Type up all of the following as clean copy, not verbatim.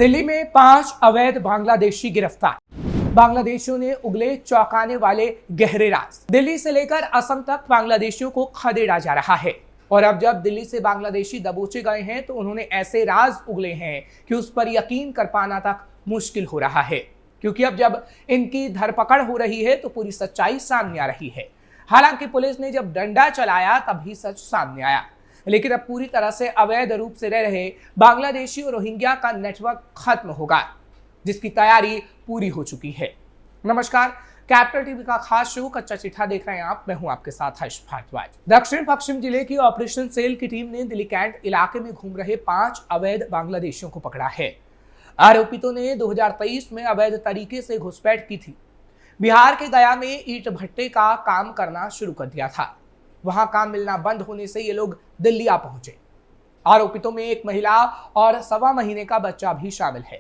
दिल्ली में 5 अवैध बांग्लादेशी गिरफ्तार। बांग्लादेशियों ने उगले चौंकाने वाले गहरे राज। दिल्ली से लेकर असम तक बांग्लादेशियों को खदेड़ा जा रहा है और अब जब दिल्ली से बांग्लादेशी दबोचे गए हैं तो उन्होंने ऐसे राज उगले हैं कि उस पर यकीन कर पाना तक मुश्किल हो रहा है, क्योंकि अब जब इनकी धरपकड़ हो रही है तो पूरी सच्चाई सामने आ रही है। हालांकि पुलिस ने जब डंडा चलाया तभी सच सामने आया, लेकिन अब पूरी तरह से अवैध रूप से रह रहे बांग्लादेशी और रोहिंग्या का नेटवर्क खत्म होगा, जिसकी तैयारी पूरी हो चुकी है। नमस्कार, कैपिटल टीवी का खास शो कच्चा चिट्ठा देख रहे हैं आप। मैं हूं आपके साथ हर्ष भारद्वाज। दक्षिण पश्चिम जिले की ऑपरेशन सेल की टीम ने दिल्ली कैंट इलाके में घूम रहे 5 अवैध बांग्लादेशियों को पकड़ा है। आरोपितों ने 2023 में अवैध तरीके से घुसपैठ की थी। बिहार के गया में ईंट भट्टे का काम करना शुरू कर दिया था। वहां काम मिलना बंद होने से ये लोग दिल्ली आ पहुंचे। आरोपितों में एक महिला और 1.25 महीने का बच्चा भी शामिल है।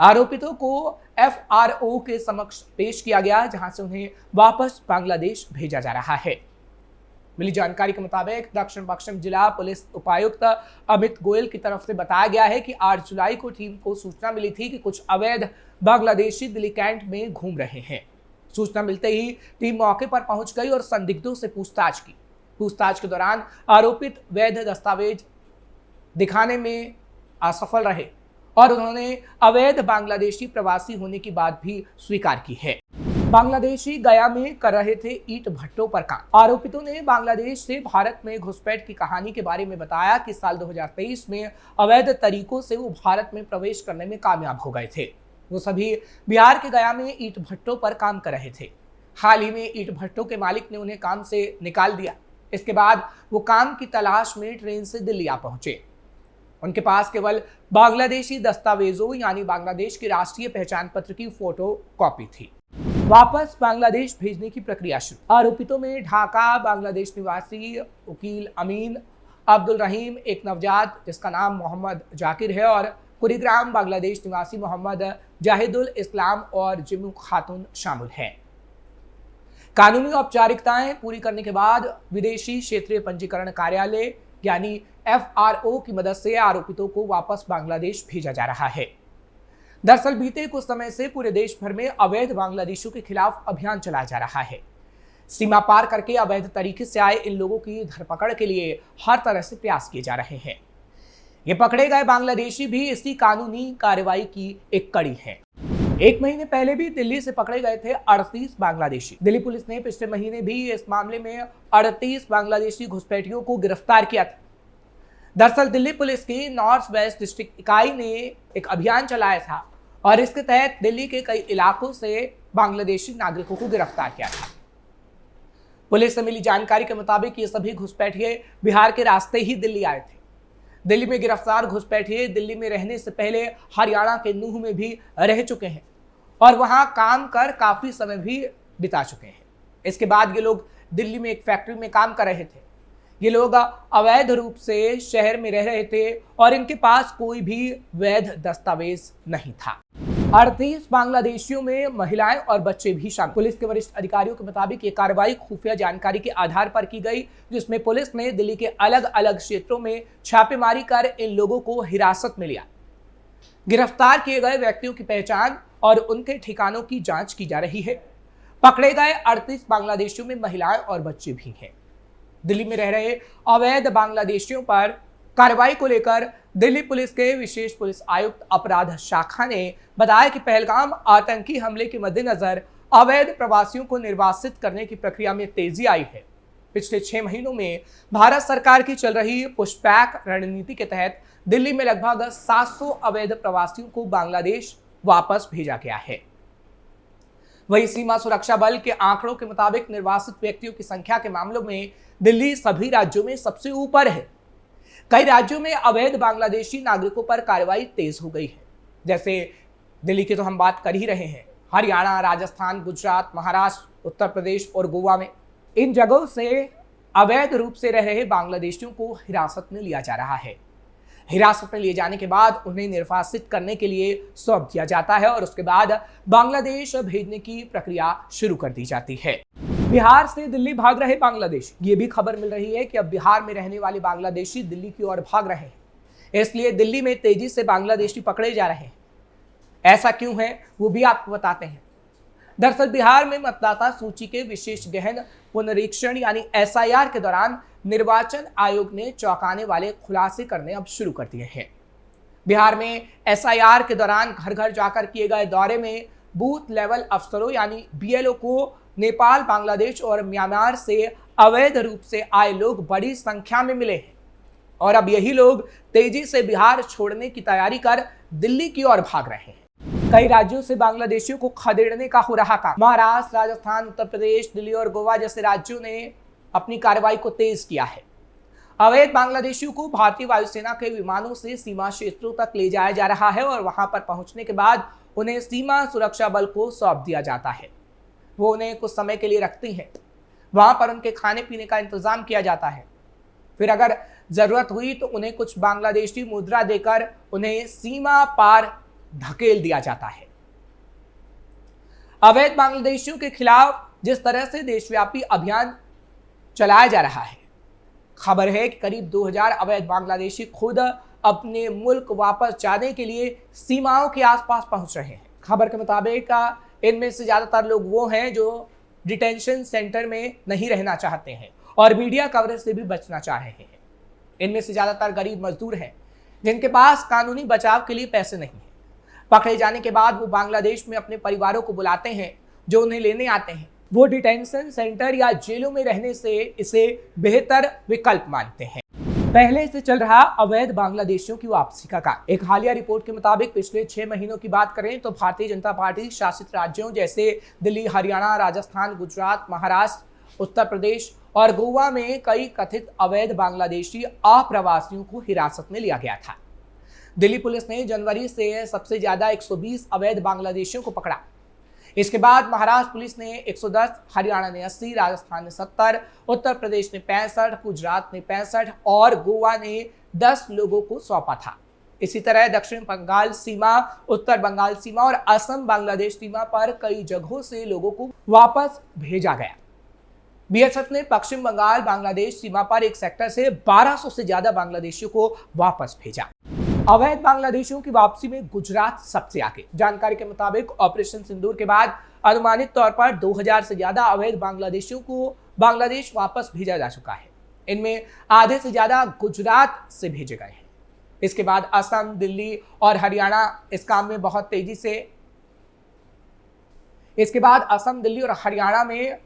आरोपितों को FRO के समक्ष पेश किया गया, जहां से उन्हें वापस बांग्लादेश भेजा जा रहा है। मिली जानकारी के मुताबिक दक्षिण पश्चिम जिला पुलिस उपायुक्त अमित गोयल की तरफ से बताया गया है कि 8 जुलाई को टीम को सूचना मिली थी कि कुछ अवैध बांग्लादेशी दिल्ली कैंट में घूम रहे हैं। सूचना मिलते ही टीम मौके पर पहुंच गई और संदिग्धों से पूछताछ की। पूछताछ के दौरान आरोपित वैध दस्तावेज दिखाने में असफल रहे और उन्होंने अवैध बांग्लादेशी प्रवासी होने की बात भी स्वीकार की है। बांग्लादेशी गया में कर रहे थे ईंट भट्टों पर काम। आरोपितों ने बांग्लादेश से भारत में घुसपैठ की कहानी के बारे में बताया कि साल 2023 में अवैध तरीकों से वो भारत में प्रवेश करने में कामयाब हो गए थे। वो सभी बिहार के गया में ईंट भट्टों पर काम कर रहे थे। हाल ही में ईंट भट्टों के मालिक ने उन्हें काम से निकाल दिया। इसके बाद वो काम की तलाश में ट्रेन से दिल्ली आ पहुंचे। उनके पास केवल बांग्लादेशी दस्तावेजों यानी बांग्लादेश के राष्ट्रीय पहचान पत्र की फोटो कॉपी थी। वापस बांग्लादेश भेजने की प्रक्रिया शुरू। आरोपितों में ढाका बांग्लादेश निवासी वकील अमीन अब्दुल रहीम, एक नवजात जिसका नाम मोहम्मद जाकिर है, और कुरीग्राम बांग्लादेश निवासी मोहम्मद जाहिदुल इस्लाम और जिम्मू खातून शामिल हैं। कानूनी औपचारिकताएं पूरी करने के बाद विदेशी क्षेत्रीय पंजीकरण कार्यालय यानी FRO की मदद से आरोपितों को वापस बांग्लादेश भेजा जा रहा है। दरअसल बीते कुछ समय से पूरे देश भर में अवैध बांग्लादेशियों के खिलाफ अभियान चलाया जा रहा है। सीमा पार करके अवैध तरीके से आए इन लोगों की धरपकड़ के लिए हर तरह से प्रयास किए जा रहे हैं। ये पकड़े गए बांग्लादेशी भी इसी कानूनी कार्रवाई की एक कड़ी है। 1 महीने पहले भी दिल्ली से पकड़े गए थे 38 बांग्लादेशी। दिल्ली पुलिस ने पिछले महीने भी इस मामले में 38 बांग्लादेशी घुसपैठियों को गिरफ्तार किया था। दरअसल दिल्ली पुलिस की नॉर्थ वेस्ट डिस्ट्रिक्ट इकाई ने एक अभियान चलाया था और इसके तहत दिल्ली के कई इलाकों से बांग्लादेशी नागरिकों को गिरफ्तार किया था। पुलिस से मिली जानकारी के मुताबिक ये सभी घुसपैठिए बिहार के रास्ते ही दिल्ली आए थे। दिल्ली में गिरफ्तार घुसपैठिए दिल्ली में रहने से पहले हरियाणा के नूह में भी रह चुके हैं और वहां काम कर काफी समय भी बिता चुके हैं। इसके बाद ये लोग दिल्ली में एक फैक्ट्री में काम कर रहे थे। ये लोग अवैध रूप से शहर में रह रहे थे और इनके पास कोई भी वैध दस्तावेज नहीं था। 38 बांग्लादेशियों में महिलाएं और बच्चे भी शामिल। पुलिस के वरिष्ठ अधिकारियों के मुताबिक ये कार्रवाई खुफिया जानकारी के आधार पर की गई, जिसमें पुलिस ने दिल्ली के अलग अलग क्षेत्रों में छापेमारी कर इन लोगों को हिरासत में लिया। गिरफ्तार किए गए व्यक्तियों की पहचान और उनके ठिकानों की जांच की जा रही है। पकड़े गए 38 बांग्लादेशियों में महिलाएं और बच्चे भी हैं। दिल्ली में रह रहे अवैध बांग्लादेशियों पर कार्रवाई को लेकर दिल्ली पुलिस के विशेष पुलिस आयुक्त अपराध शाखा ने बताया कि पहलगाम आतंकी हमले के मद्देनजर अवैध प्रवासियों को निर्वासित करने की प्रक्रिया में तेजी आई है। पिछले 6 महीनों में भारत सरकार की चल रही पुशबैक रणनीति के तहत दिल्ली में लगभग 700 अवैध प्रवासियों को बांग्लादेश वापस भेजा गया है। वही सीमा सुरक्षा बल के आंकड़ों के मुताबिक निर्वासित व्यक्तियों की संख्या के मामलों में दिल्ली सभी राज्यों में सबसे ऊपर है। कई राज्यों में अवैध बांग्लादेशी नागरिकों पर कार्रवाई तेज हो गई है। जैसे दिल्ली की तो हम बात कर ही रहे हैं, हरियाणा, राजस्थान, गुजरात, महाराष्ट्र, उत्तर प्रदेश और गोवा में इन जगहों से अवैध रूप से रह रहे बांग्लादेशियों को हिरासत में लिया जा रहा है। हिरासत में लिए जाने के बाद उन्हें निर्वासित करने के लिए सौंप दिया जाता है और उसके बाद बांग्लादेश भेजने की प्रक्रिया शुरू कर दी जाती है। बिहार से दिल्ली भाग रहे बांग्लादेशी। ये भी खबर मिल रही है कि अब बिहार में रहने वाले बांग्लादेशी दिल्ली की ओर भाग रहे हैं। इसलिए दिल्ली में तेजी से बांग्लादेशी पकड़े जा रहे हैं। ऐसा क्यों है वो भी आपको बताते हैं। दरअसल बिहार में मतदाता सूची के विशेष गहन पुनरीक्षण यानी SIR के दौरान निर्वाचन आयोग ने चौंकाने वाले खुलासे करने अब शुरू कर दिए हैं। बिहार में SIR के दौरान घर घर जाकर किए गए दौरे में बूथ लेवल अफसरों यानी BLO को नेपाल, बांग्लादेश और म्यांमार से अवैध रूप से आए लोग बड़ी संख्या में मिले हैं और अब यही लोग तेजी से बिहार छोड़ने की तैयारी कर दिल्ली की ओर भाग रहे हैं। कई राज्यों से बांग्लादेशियों को खदेड़ने का हो रहा काम। महाराष्ट्र, राजस्थान, उत्तर प्रदेश, दिल्ली और गोवा जैसे राज्यों ने अपनी कार्रवाई को तेज किया है। अवैध बांग्लादेशियों को भारतीय वायुसेना के विमानों से सीमा क्षेत्रों तक ले जाया जा रहा है और वहां पर पहुंचने के बाद उन्हें सीमा सुरक्षा बल को सौंप दिया जाता है। वो उन्हें कुछ समय के लिए रखती हैं, वहां पर उनके खाने पीने का इंतजाम किया जाता है। फिर अगर जरूरत हुई तो उन्हें कुछ बांग्लादेशी मुद्रा देकर उन्हें सीमा पार धकेल दिया जाता है। अवैध बांग्लादेशियों के खिलाफ जिस तरह से देशव्यापी अभियान चलाया जा रहा है, खबर है कि करीब 2000 अवैध बांग्लादेशी खुद अपने मुल्क वापस जाने के लिए सीमाओं के आसपास पहुंच रहे हैं। खबर के मुताबिक इनमें से ज्यादातर लोग वो हैं जो डिटेंशन सेंटर में नहीं रहना चाहते हैं और मीडिया कवरेज से भी बचना चाह रहे हैं। इनमें से ज्यादातर गरीब मजदूर हैं जिनके पास कानूनी बचाव के लिए पैसे नहीं हैं। पकड़े जाने के बाद वो बांग्लादेश में अपने परिवारों को बुलाते हैं जो उन्हें लेने आते हैं। वो डिटेंशन सेंटर या जेलों में रहने से इसे बेहतर विकल्प मानते हैं। पहले से चल रहा अवैध बांग्लादेशियों की वापसी का काम। एक हालिया रिपोर्ट के मुताबिक पिछले 6 महीनों की बात करें तो भारतीय जनता पार्टी शासित राज्यों जैसे दिल्ली, हरियाणा, राजस्थान, गुजरात, महाराष्ट्र, उत्तर प्रदेश और गोवा में कई कथित अवैध बांग्लादेशी अप्रवासियों को हिरासत में लिया गया था। दिल्ली पुलिस ने जनवरी से सबसे ज्यादा 120 अवैध बांग्लादेशियों को पकड़ा। इसके बाद महाराष्ट्र पुलिस ने 110, हरियाणा ने 80, राजस्थान ने 70, उत्तर प्रदेश ने 65, गुजरात ने 65 और गोवा ने 10 लोगों को सौंपा था। इसी तरह दक्षिण बंगाल सीमा, उत्तर बंगाल सीमा और असम बांग्लादेश सीमा पर कई जगहों से लोगों को वापस भेजा गया। BSF ने पश्चिम बंगाल बांग्लादेश सीमा पर एक सेक्टर से 1200 से ज्यादा बांग्लादेशियों को वापस भेजा। अवैध बांग्लादेशियों की वापसी में गुजरात सबसे आगे। जानकारी के मुताबिक ऑपरेशन सिंदूर के बाद अनुमानित तौर पर 2000 से ज्यादा अवैध बांग्लादेशियों को बांग्लादेश वापस भेजा जा चुका है। इनमें आधे से ज्यादा गुजरात से भेजे गए हैं। इसके बाद असम, दिल्ली और हरियाणा इस काम में बहुत तेजी से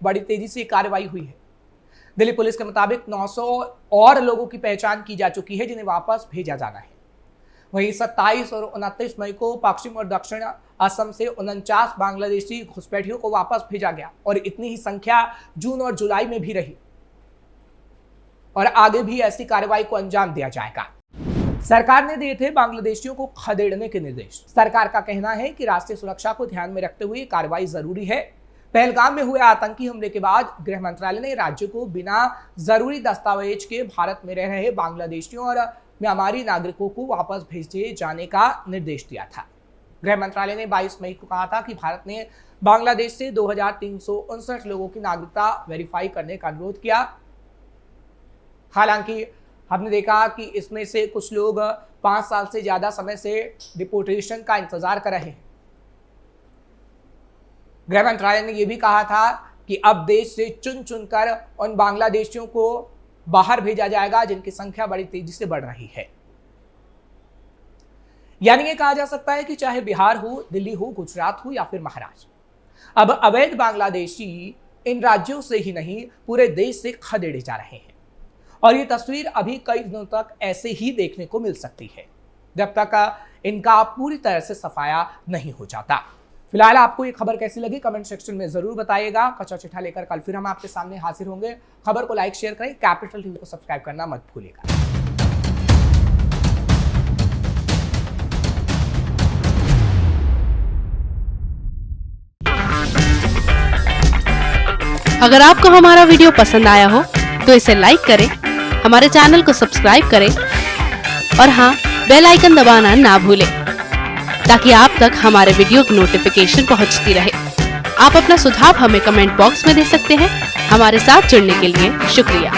बड़ी तेजी से कार्रवाई हुई है। दिल्ली पुलिस के मुताबिक 900 और लोगों की पहचान की जा चुकी है जिन्हें वापस भेजा जाना है। वहीं 27 और 29 मई को पश्चिम और दक्षिण असम से 49 बांग्लादेशी घुसपैठियों को वापस भेजा गया और इतनी ही संख्या जून और जुलाई में भी रही और आगे भी ऐसी कार्रवाई को अंजाम दिया जाएगा। सरकार ने दिए थे बांग्लादेशियों को खदेड़ने के निर्देश। सरकार का कहना है कि राष्ट्रीय सुरक्षा को ध्यान में रखते हुए कार्रवाई जरूरी है। पहलगाम में हुए आतंकी हमले के बाद गृह मंत्रालय ने राज्य को बिना जरूरी दस्तावेज के भारत में रह रहे बांग्लादेशियों और म्यांमारी नागरिकों को वापस भेजे जाने का निर्देश दिया था। गृह मंत्रालय ने 22 मई को कहा था कि भारत ने बांग्लादेश से 2359 लोगों की नागरिकता वेरीफाई करने का अनुरोध किया। हालांकि हमने देखा कि इसमें से कुछ लोग 5 साल से ज्यादा समय से डिपोर्टेशन का इंतजार कर रहे हैं। गृह मंत्रालय ने यह भी कहा था कि अब देश से चुन चुनकर उन बांग्लादेशियों को बाहर भेजा जाएगा जिनकी संख्या बड़ी तेजी से बढ़ रही है। यानी ये कहा जा सकता है कि चाहे बिहार हो, दिल्ली हो, गुजरात हो या फिर महाराष्ट्र, अब अवैध बांग्लादेशी इन राज्यों से ही नहीं पूरे देश से खदेड़े जा रहे हैं और ये तस्वीर अभी कई दिनों तक ऐसे ही देखने को मिल सकती है जब तक इनका पूरी तरह से सफाया नहीं हो जाता। फिलहाल आपको ये खबर कैसी लगी कमेंट सेक्शन में जरूर बताइएगा। कच्चा चिट्ठा लेकर कल फिर हम आपके सामने हाजिर होंगे। खबर को लाइक शेयर करें, कैपिटल टीवी को सब्सक्राइब करना मत भूलिएगा। अगर आपको हमारा वीडियो पसंद आया हो तो इसे लाइक करें, हमारे चैनल को सब्सक्राइब करें और हाँ, बेल आइकन दबाना ना भूलें ताकि आप तक हमारे वीडियो की नोटिफिकेशन पहुंचती रहे। आप अपना सुझाव हमें कमेंट बॉक्स में दे सकते हैं। हमारे साथ जुड़ने के लिए शुक्रिया।